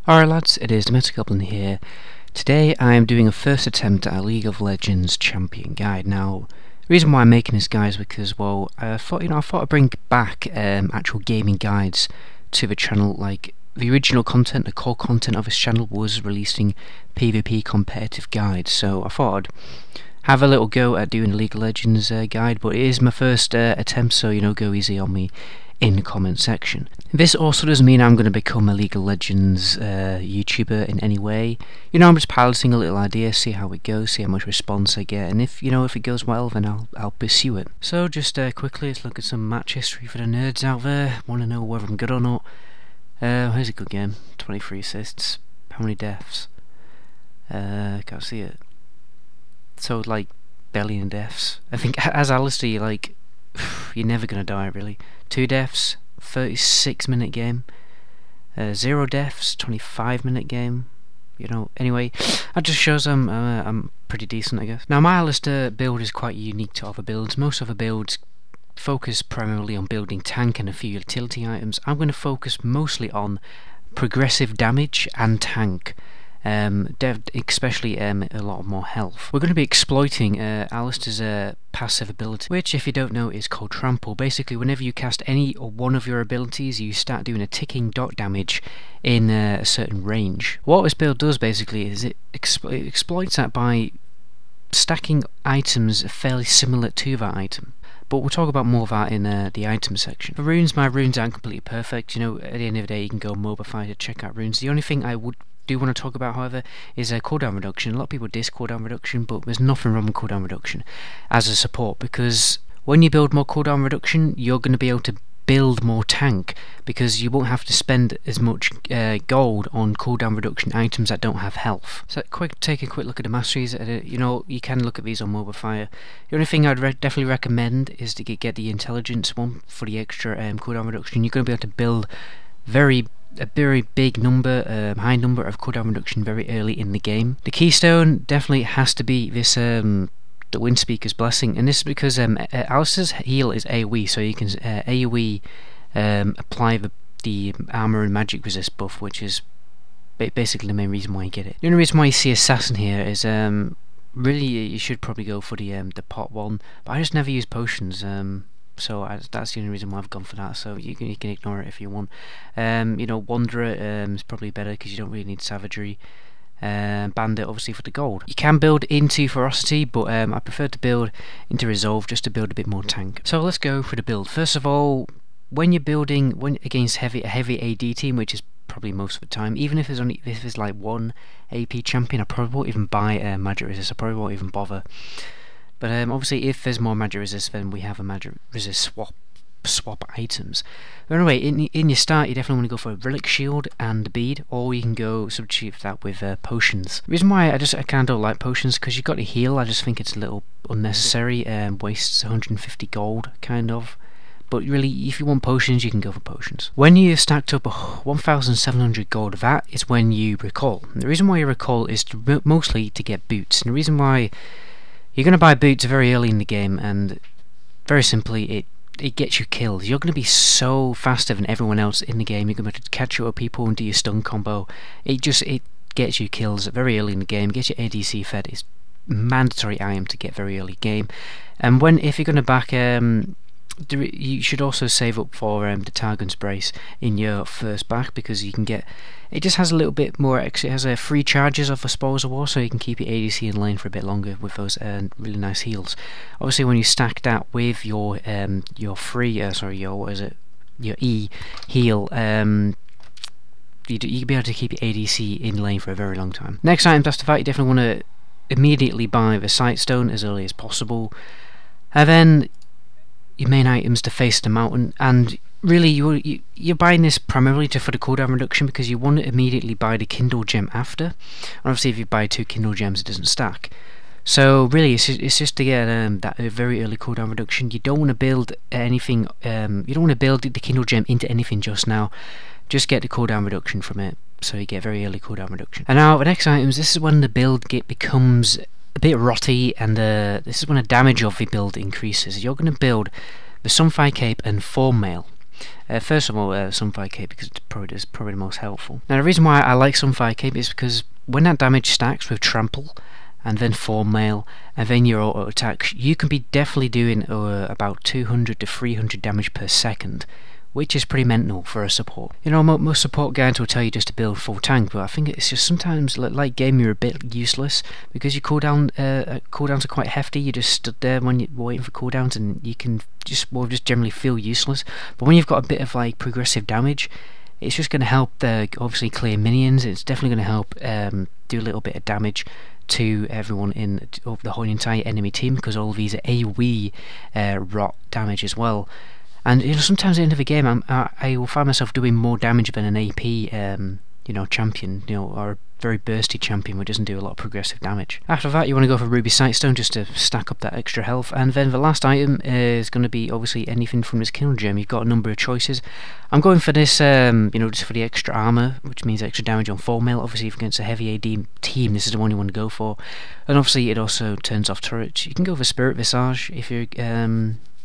Alright lads, it is Domestic Goblin here. Today I am doing a first attempt at a League of Legends champion guide. Now, the reason why I'm making this guide is because, well, I thought I'd bring back actual gaming guides to the channel. Like, the original content, the core content of this channel was releasing PvP competitive guides, so I thought I'd have a little go at doing a League of Legends guide, but it is my first attempt, so go easy on me in the comment section. This also doesn't mean I'm going to become a League of Legends YouTuber in any way. I'm just piloting a little idea, see how it goes, see how much response I get, and if it goes well, then I'll pursue it. So just quickly, let's look at some match history for the nerds out there. Want to know whether I'm good or not? Here's a good game. 23 assists. How many deaths? Can't see it. So like barely any deaths. I think as Alistair, you're never gonna die really. 2 deaths, 36-minute game. 0 deaths, 25-minute game. Anyway, that just shows I'm pretty decent, I guess. Now my Alistair build is quite unique to other builds. Most other builds focus primarily on building tank and a few utility items. I'm going to focus mostly on progressive damage and tank. Especially a lot more health. We're going to be exploiting Alistair's passive ability, which, if you don't know, is called Trample. Basically, whenever you cast any or one of your abilities, you start doing a ticking dot damage in a certain range. What this build does basically is it exploits that by stacking items fairly similar to that item. But we'll talk about more of that in the item section. For runes, my runes aren't completely perfect. At the end of the day, you can go Mobify to check out runes. The only thing I do want to talk about, however, is cooldown reduction. A lot of people diss cooldown reduction, but there's nothing wrong with cooldown reduction as a support, because when you build more cooldown reduction, you're going to be able to build more tank, because you won't have to spend as much gold on cooldown reduction items that don't have health. So take a quick look at the masteries. You can look at these on Mobify. The only thing I'd definitely recommend is to get the intelligence one for the extra cooldown reduction. You're going to be able to build a very big number, high number of cooldown reduction very early in the game. The keystone definitely has to be this the Windspeaker's Blessing, and this is because Alistair's heal is AoE, so you can AoE apply the armor and magic resist buff, which is basically the main reason why you get it. The only reason why you see Assassin here is really you should probably go for the pot one, but I just never use potions. So that's the only reason why I've gone for that. So you can ignore it if you want. Wanderer is probably better because you don't really need savagery. Bandit obviously for the gold. You can build into ferocity, but I prefer to build into resolve just to build a bit more tank. So let's go for the build. First of all, when you're building against a heavy AD team, which is probably most of the time, even if there's like one AP champion, I probably won't even buy magic resist. I probably won't even bother. But obviously, if there's more magic resist, then we have a magic resist swap items. But anyway, in your start, you definitely want to go for a relic shield and bead, or you can go substitute that with potions. The reason why I kind of don't like potions, because you've got to heal. I just think it's a little unnecessary, wastes 150 gold kind of. But really, if you want potions, you can go for potions. When you've stacked up 1,700 gold, that is when you recall. And the reason why you recall is mostly to get boots. And the reason why you're going to buy boots very early in the game, and very simply, it gets you kills. You're going to be so faster than everyone else in the game. You're going to be able to catch up with people and do your stun combo. It gets you kills very early in the game. Gets your ADC fed. It's mandatory item to get very early game. And if you're going to back, you should also save up for the Targon's Brace in your first back, because you can get. It just has a little bit more. It has free charges off a Spoils of War, so you can keep your ADC in lane for a bit longer with those really nice heals. Obviously, when you stack that with your your E heal, you'll be able to keep your ADC in lane for a very long time. Next item, that's the fact you definitely want to immediately buy the Sightstone as early as possible, and then your main items to face the mountain. And really, you're buying this primarily for the cooldown reduction, because you want to immediately buy the Kindle Gem after. And obviously, if you buy 2 Kindle Gems, it doesn't stack. So really, it's just to get that very early cooldown reduction. You don't want to build anything. You don't want to build the Kindle Gem into anything just now. Just get the cooldown reduction from it, so you get very early cooldown reduction. And now the next items. This is when the build becomes a bit rotty, and this is when the damage of the build increases. You're going to build the Sunfire Cape and Form Mail. First of all, Sunfire Cape, because it's probably the most helpful. Now the reason why I like Sunfire Cape is because when that damage stacks with Trample, and then Form Mail, and then your auto attack, you can be definitely doing about 200 to 300 damage per second, which is pretty mental for a support. You know, most support guides will tell you just to build full tank, but I think it's just sometimes, like game, you're a bit useless, because your cooldowns are quite hefty. You just stood there when you're waiting for cooldowns, and you can just generally feel useless. But when you've got a bit of like progressive damage, it's just going to help obviously clear minions. It's definitely going to help do a little bit of damage to everyone in the whole entire enemy team, because all of these are AoE rot damage as well. And you know, sometimes at the end of the game, I will find myself doing more damage than an AP, you know, champion, you know, or a very bursty champion who doesn't do a lot of progressive damage. After that, you want to go for Ruby Sightstone just to stack up that extra health, and then the last item is going to be obviously anything from this kill gem. You've got a number of choices. I'm going for this, you know, just for the extra armor, which means extra damage on Full Mail. Obviously, if against a heavy AD team, this is the one you want to go for, and obviously it also turns off turrets. You can go for Spirit Visage if you're,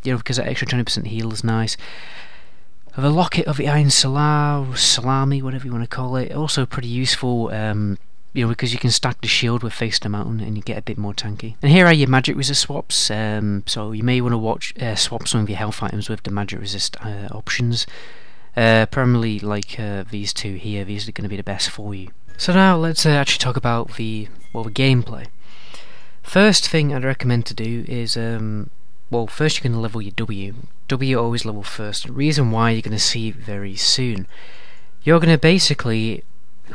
you know, because that extra 20% heal is nice. The Locket of the Iron Salami, whatever you want to call it, also pretty useful, you know, because you can stack the shield with Face the Mountain and you get a bit more tanky. And here are your magic resist swaps, so you may want to swap some of your health items with the magic resist options. Primarily like these two here, these are going to be the best for you. So now let's actually talk about the gameplay. First thing I'd recommend to do is well, first you're going to level your W. W always level first. The reason why you're going to see very soon. You're going to basically,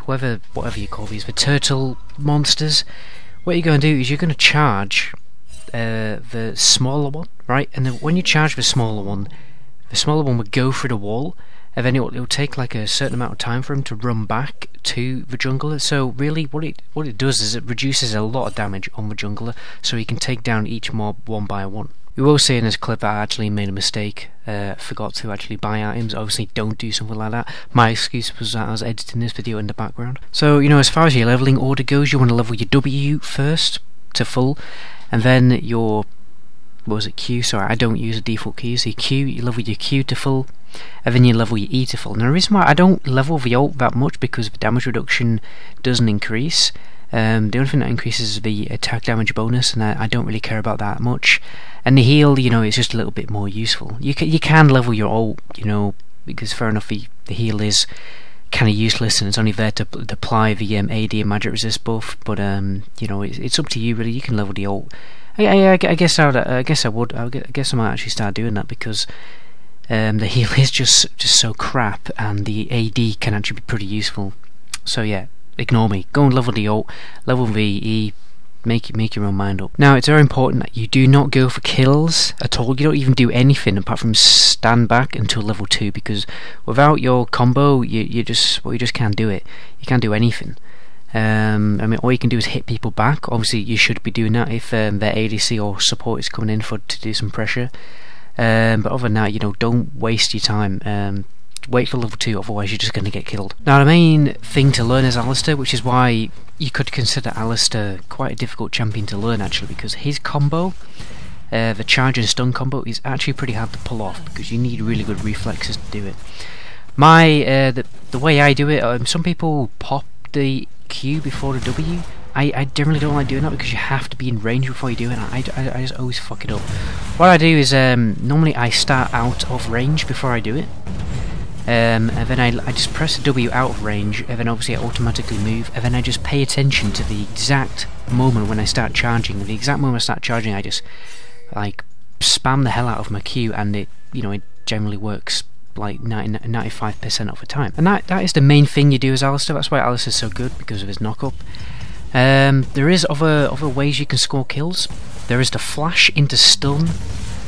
whatever you call these, the turtle monsters, what you're going to do is you're going to charge the smaller one, right? And then when you charge the smaller one will go through the wall, and then it'll take like a certain amount of time for him to run back to the jungler. So really what it does is it reduces a lot of damage on the jungler, so he can take down each mob one by one. We will say in this clip that I actually made a mistake, forgot to actually buy items. Obviously don't do something like that. My excuse was that I was editing this video in the background. So, you know, as far as your leveling order goes, you want to level your W first to full, and then your, what was it, Q? Sorry, I don't use a default key. So you level your Q to full, and then you level your E to full. Now the reason why I don't level the ult that much, because the damage reduction doesn't increase. The only thing that increases is the attack damage bonus, and I don't really care about that much. And the heal, you know, it's just a little bit more useful. You can level your ult, you know, because fair enough, the heal is kind of useless and it's only there to apply the AD and magic resist buff. But you know, it's up to you really. You can level the ult. I guess I might actually start doing that, because the heal is just so crap, and the AD can actually be pretty useful. So yeah. Ignore me. Go and level the ult, level the E, make your own mind up. Now it's very important that you do not go for kills at all. You don't even do anything apart from stand back until level 2, because without your combo you just can't do it. You can't do anything. I mean, all you can do is hit people back. Obviously you should be doing that if their ADC or support is coming in to do some pressure. But other than that, you know, don't waste your time. Wait for level 2, otherwise you're just going to get killed. Now the main thing to learn is Alistair, which is why you could consider Alistair quite a difficult champion to learn actually, because his combo, the charge and stun combo, is actually pretty hard to pull off, because you need really good reflexes to do it. The way I do it, some people pop the Q before the W. I generally don't like doing that, because you have to be in range before you do it, and I just always fuck it up. What I do is normally I start out of range before I do it. And then I just press the W out of range, and then obviously I automatically move, and then I just pay attention to the exact moment when I start charging. And the exact moment I start charging, I just like spam the hell out of my Q, and it generally works like 95% of the time. And that is the main thing you do as Alistair. That's why Alistair is so good, because of his knock up. There is other ways you can score kills. There is the flash into stun.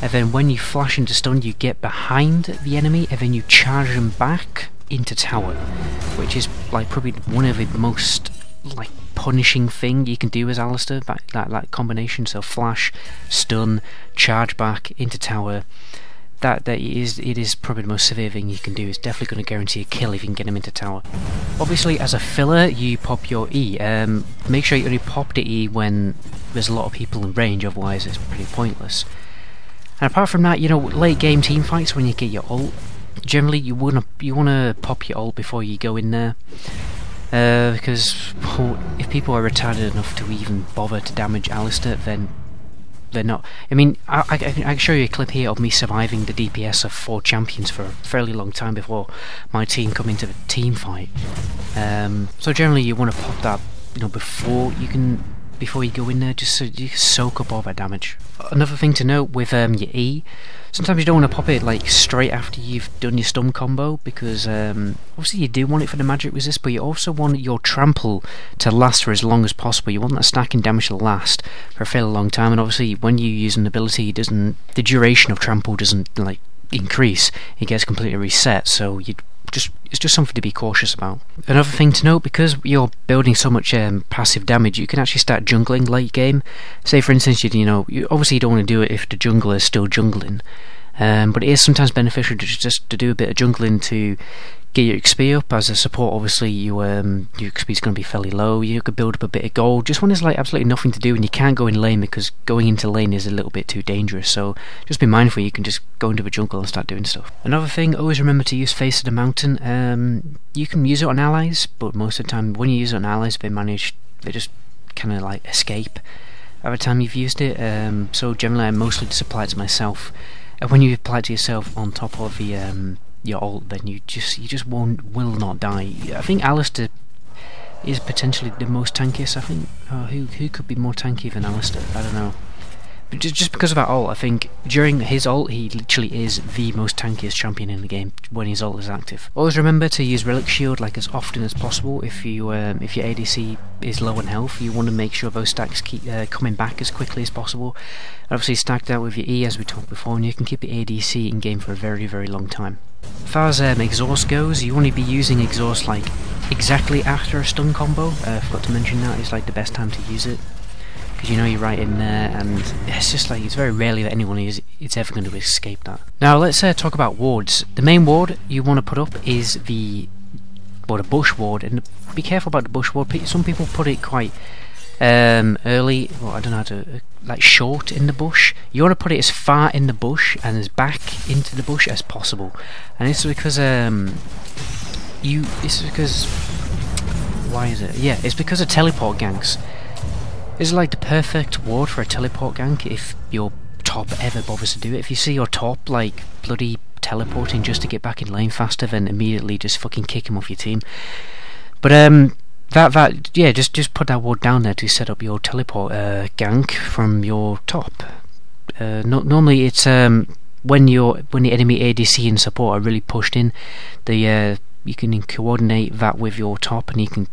And then when you flash into stun, you get behind the enemy, and then you charge them back into tower, which is like probably one of the most like punishing thing you can do as Alistair. That combination, so flash, stun, charge back into tower. It is probably the most severe thing you can do. It's definitely going to guarantee a kill if you can get him into tower. Obviously, as a filler, you pop your E. Make sure you only pop the E when there's a lot of people in range, otherwise it's pretty pointless. And apart from that, you know, late game team fights, when you get your ult, generally you wanna pop your ult before you go in there, because if people are retarded enough to even bother to damage Alistair, then they're not. I mean, I can show you a clip here of me surviving the DPS of 4 champions for a fairly long time before my team come into the team fight. So generally you want to pop that, before you go in there, just so you can soak up all that damage. Another thing to note with your E, sometimes you don't want to pop it like straight after you've done your stun combo, because obviously you do want it for the magic resist, but you also want your trample to last for as long as possible. You want that stacking damage to last for a fairly long time, and obviously when you use an ability, the duration of trample doesn't like increase, it gets completely reset, so it's just something to be cautious about. Another thing to note, because you're building so much passive damage, you can actually start jungling late game. Say for instance, you obviously you don't want to do it if the jungler is still jungling, but it is sometimes beneficial to do a bit of jungling to get your XP up. As a support, obviously your XP is going to be fairly low. You could build up a bit of gold just when there's like absolutely nothing to do and you can't go in lane, because going into lane is a little bit too dangerous. So just be mindful, you can just go into the jungle and start doing stuff. Another thing, always remember to use Face of the Mountain. You can use it on allies, but most of the time when you use it on allies, they just kind of like escape every time you've used it. So generally I mostly just apply it to myself, and when you apply it to yourself on top of the your ult, then you just will not die. I think Alistair is potentially the most tankiest. I think who could be more tanky than Alistair? I don't know. But just because of that ult, I think during his ult he literally is the most tankiest champion in the game when his ult is active. Always remember to use Relic Shield like as often as possible. If your ADC is low on health, you want to make sure those stacks keep coming back as quickly as possible. Obviously stack that with your E as we talked before, and you can keep the ADC in game for a very, very long time. As far as exhaust goes, you want to be using exhaust like exactly after a stun combo. I forgot to mention that it's like the best time to use it, because you're right in there, and it's just like it's very rarely that anyone is ever going to escape that. Now let's talk about wards. The main ward you want to put up is the bush ward, and be careful about the bush ward. Some people put it quite early, well, I don't know how to, like short in the bush. You want to put it as far in the bush and as back into the bush as possible, and it's because why is it? Yeah, it's because of teleport ganks. It's like the perfect ward for a teleport gank if your top ever bothers to do it. If you see your top like bloody teleporting just to get back in lane faster, then immediately just fucking kick him off your team. But yeah, just put that ward down there to set up your teleport gank from your top. Normally it's when the enemy ADC and support are really pushed in, you can coordinate that with your top, and you can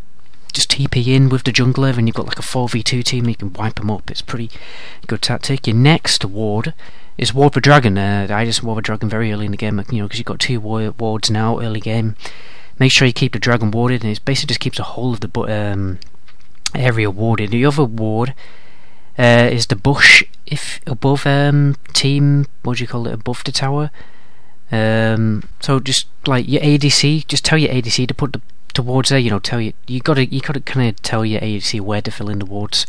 just TP in with the jungler, and you've got like a 4v2 team, and you can wipe them up. It's a pretty good tactic. Your next ward is Ward the Dragon. I just ward the Dragon very early in the game, because you've got 2 wards now early game. Make sure you keep the dragon warded, and it basically just keeps a whole of the area warded. The other ward is the bush, if above team, what do you call it, above the tower. So just like your ADC, just tell your ADC to put the wards there. You gotta kind of tell your ADC where to fill in the wards,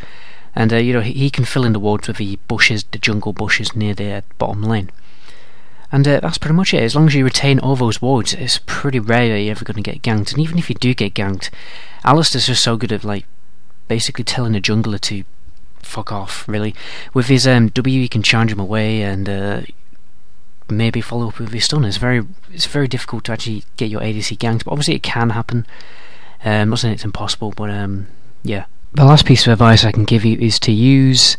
and he can fill in the wards with the bushes, the jungle bushes near the bottom lane. And that's pretty much it. As long as you retain all those wards, it's pretty rare that you're ever going to get ganked. And even if you do get ganked, Alistair's just so good at like basically telling a jungler to fuck off, really. With his W, you can charge him away, and maybe follow up with his stun. It's very difficult to actually get your ADC ganked, but obviously it can happen. I'm not saying it's impossible, but yeah. The last piece of advice I can give you is to use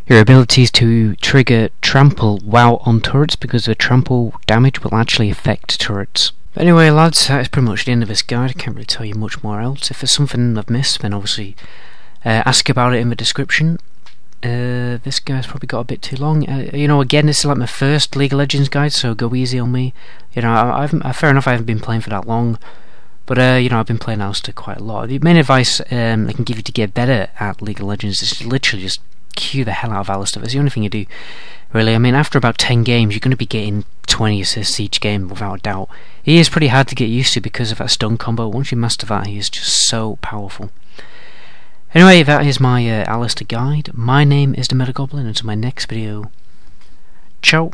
your abilities to trigger trample while on turrets, because the trample damage will actually affect turrets. But anyway lads, that is pretty much the end of this guide. I can't really tell you much more else. If there's something I've missed, then obviously ask about it in the description. This guy's probably got a bit too long. Again, this is like my first League of Legends guide, so go easy on me. Fair enough, I haven't been playing for that long, but I've been playing Alistair quite a lot. The main advice I can give you to get better at League of Legends is literally just queue the hell out of Alistair. That's the only thing you do, really. I mean, after about 10 games, you're going to be getting 20 assists each game, without a doubt. He is pretty hard to get used to because of that stun combo. Once you master that, he is just so powerful. Anyway, that is my Alistair guide. My name is the Meta Goblin. Until my next video, ciao.